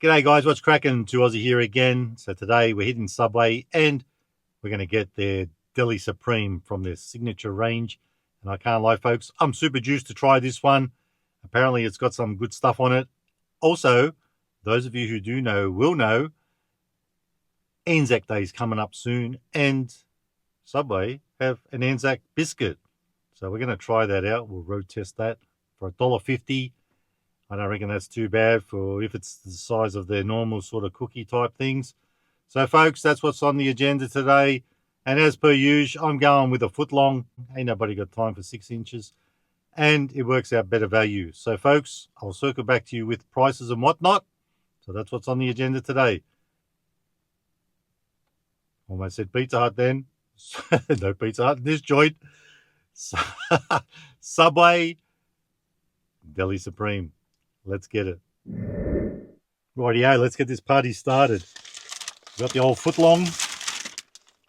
G'day guys, what's cracking? To Aussie here again. So today we're hitting Subway and we're going to get their Deli Supreme from their signature range. And I can't lie folks, I'm super juiced to try this one. Apparently it's got some good stuff on it. Also, those of you who do know will know Anzac Day is coming up soon and Subway have an Anzac Biscuit. So we're going to try that out. We'll road test that for $1.50. I don't reckon that's too bad for if it's the size of their normal sort of cookie type things. So, folks, that's what's on the agenda today. And as per usual, I'm going with a foot long. Ain't nobody got time for 6 inches. And it works out better value. So, folks, I'll circle back to you with prices and whatnot. So that's what's on the agenda today. Almost said Pizza Hut then. No Pizza Hut in this joint. Subway, Deli Supreme. Let's get it. Rightio, let's get this party started. We've got the old footlong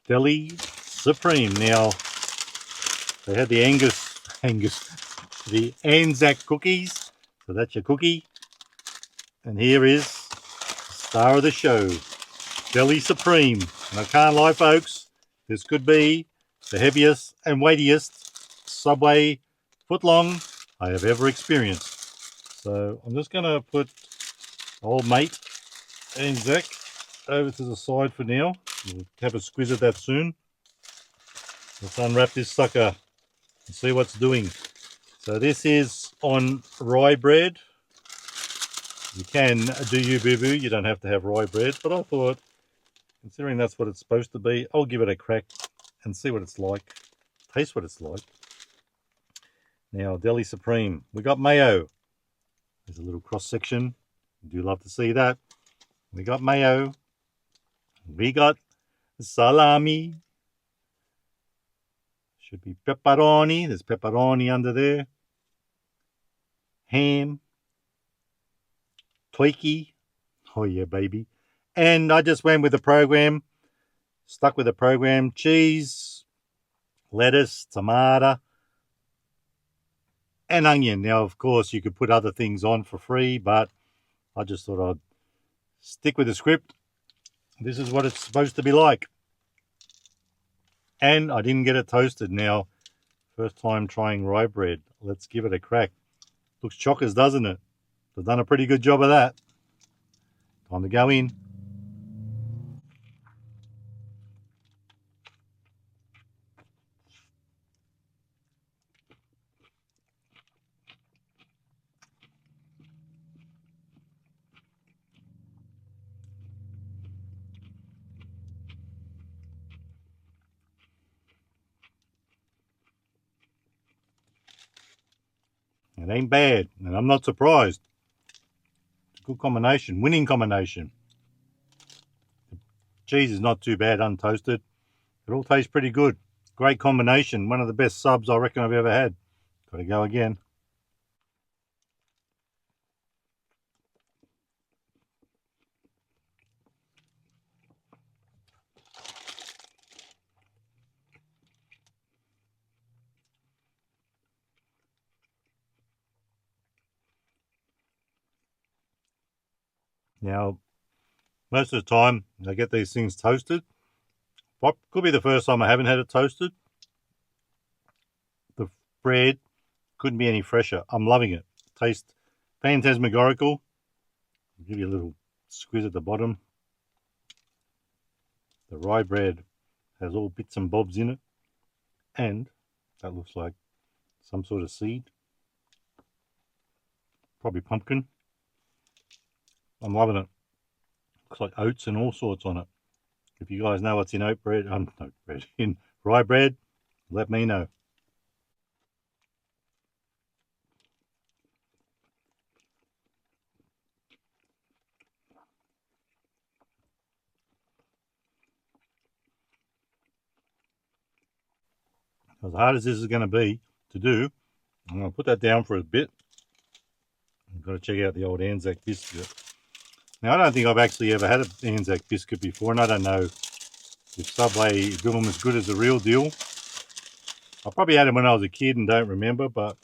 Deli Supreme. Now, they had the the Anzac cookies. So that's your cookie. And here is the star of the show, Deli Supreme. And I can't lie, folks, this could be the heaviest and weightiest Subway footlong I have ever experienced. So I'm just going to put old mate Anzac over to the side for now. We'll have a squeeze at that soon. Let's unwrap this sucker and see what's doing. So this is on rye bread. You can do you boo-boo, you don't have to have rye bread, but I thought, considering that's what it's supposed to be, I'll give it a crack and see what it's like, taste what it's like. Now, Deli Supreme, we got mayo. There's a little cross section. I do love to see that. We got mayo. We got salami. Should be pepperoni. There's pepperoni under there. Ham. Turkey. Oh yeah, baby. And I just went with the program. Stuck with the program. Cheese, lettuce, tomato, and onion. Now, of course, you could put other things on for free, but I just thought I'd stick with the script. This is what it's supposed to be like. And I didn't get it toasted. Now, first time trying rye bread. Let's give it a crack. Looks chockers, doesn't it? They've done a pretty good job of that. Time to go in. It ain't bad, and I'm not surprised. It's a good combination, winning combination. The cheese is not too bad untoasted. It all tastes pretty good. Great combination. One of the best subs I reckon I've ever had. Got to go again. Now, most of the time, I get these things toasted. Could be the first time I haven't had it toasted. The bread couldn't be any fresher. I'm loving it. Tastes phantasmagorical. I'll give you a little squeeze at the bottom. The rye bread has all bits and bobs in it. And that looks like some sort of seed. Probably pumpkin. I'm loving it. Looks like oats and all sorts on it. If you guys know what's in in rye bread, let me know. As hard as this is going to be to do, I'm going to put that down for a bit. I've got to check out the old Anzac Biscuit. Now, I don't think I've actually ever had an Anzac Biscuit before, and I don't know if Subway do them as good as the real deal. I probably had them when I was a kid and don't remember, but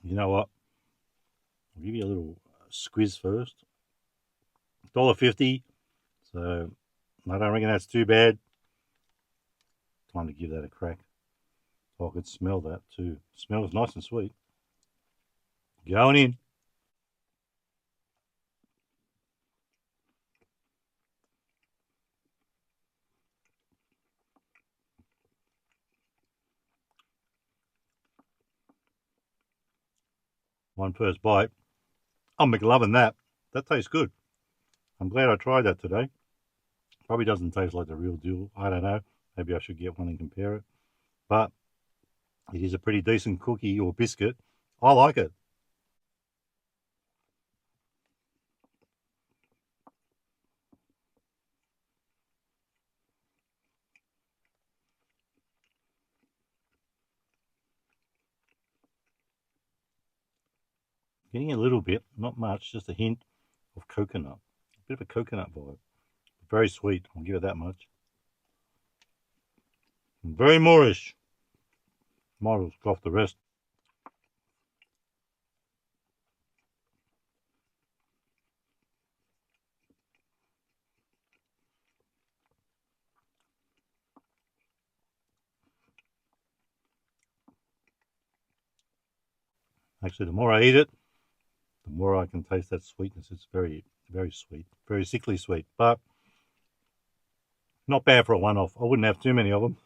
you know what? I'll give you a little squeeze first. $1.50. So I don't reckon that's too bad. Time to give that a crack. Oh, I could smell that too. Smells nice and sweet. Going in. One first bite. I'm McLovin' that. That tastes good. I'm glad I tried that today. Probably doesn't taste like the real deal. I don't know. Maybe I should get one and compare it. But it is a pretty decent cookie or biscuit. I like it. Getting a little bit, not much, just a hint of coconut. A bit of a coconut vibe. Very sweet. I'll give it that much. Very Moorish. Might as well scoff the rest. Actually, the more I eat it, the more I can taste that sweetness. It's very, very sweet. Very sickly sweet. But not bad for a one-off. I wouldn't have too many of them.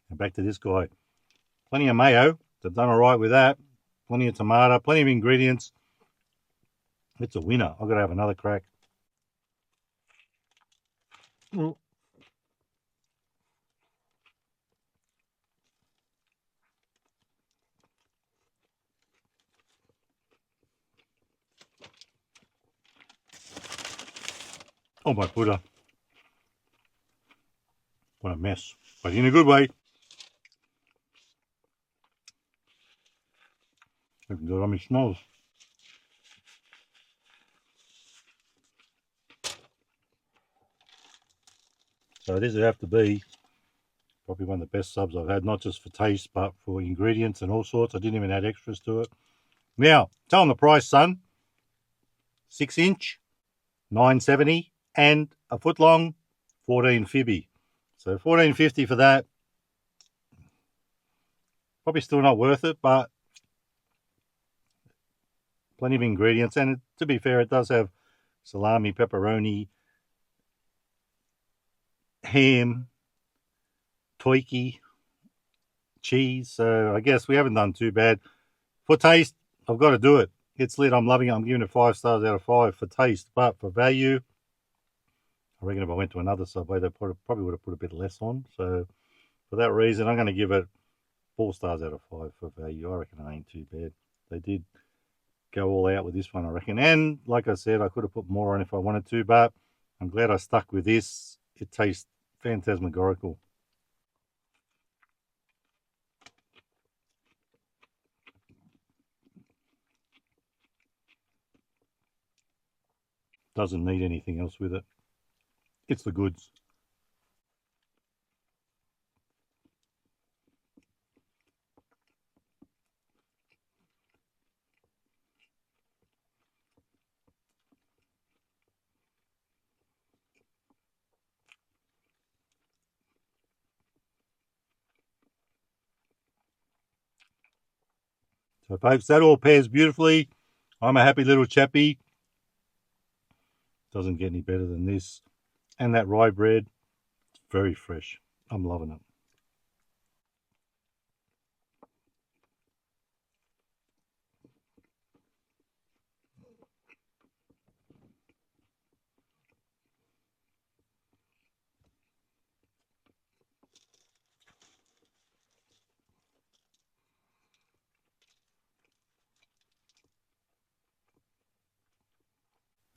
And back to this guy. Plenty of mayo. They've done all right with that. Plenty of tomato. Plenty of ingredients. It's a winner. I've got to have another crack. Oh, my Buddha. What a mess. But in a good way. I can do it on my smells. So this would have to be probably one of the best subs I've had, not just for taste, but for ingredients and all sorts. I didn't even add extras to it. Now, tell them the price, son. 6-inch, $9.70, and a foot long, $14.50. So $14.50 for that. Probably still not worth it, but plenty of ingredients. And to be fair, it does have salami, pepperoni, ham, turkey, cheese. So I guess we haven't done too bad. For taste, I've got to do it. It's lit. I'm loving it. I'm giving it 5 stars out of 5 for taste. But for value, I reckon if I went to another Subway, they probably would have put a bit less on. So for that reason, I'm going to give it 4 stars out of 5 for value. I reckon it ain't too bad. They did go all out with this one, I reckon. And like I said, I could have put more on if I wanted to, but I'm glad I stuck with this. It tastes phantasmagorical. Doesn't need anything else with it. It's the goods. So folks, that all pairs beautifully. I'm a happy little chappy. Doesn't get any better than this. And that rye bread, it's very fresh. I'm loving it.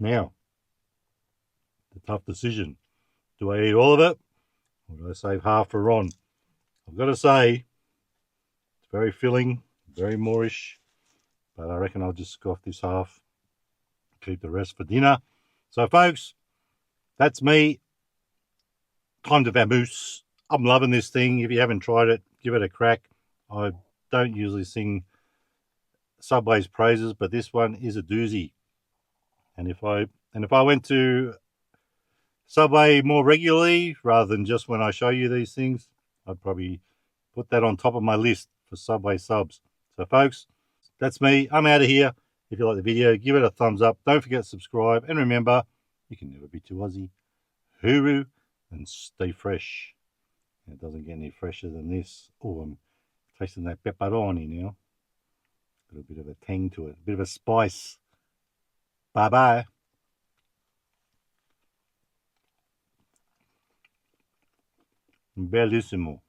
Now, the tough decision. Do I eat all of it? Or do I save half for Ron? I've got to say, it's very filling, very Moorish, but I reckon I'll just scoff this half, keep the rest for dinner. So folks, that's me. time to vamoose. I'm loving this thing. If you haven't tried it, give it a crack. I don't usually sing Subway's praises, but this one is a doozy. And if I went to Subway more regularly, rather than just when I show you these things, I'd probably put that on top of my list for Subway subs. So folks, that's me. I'm out of here. If you like the video, give it a thumbs up. Don't forget to subscribe. And remember, you can never be too Aussie. Hooroo and stay fresh. It doesn't get any fresher than this. Oh, I'm tasting that pepperoni now. A little bit of a tang to it, a bit of a spice. Bye-bye. Bellissimo.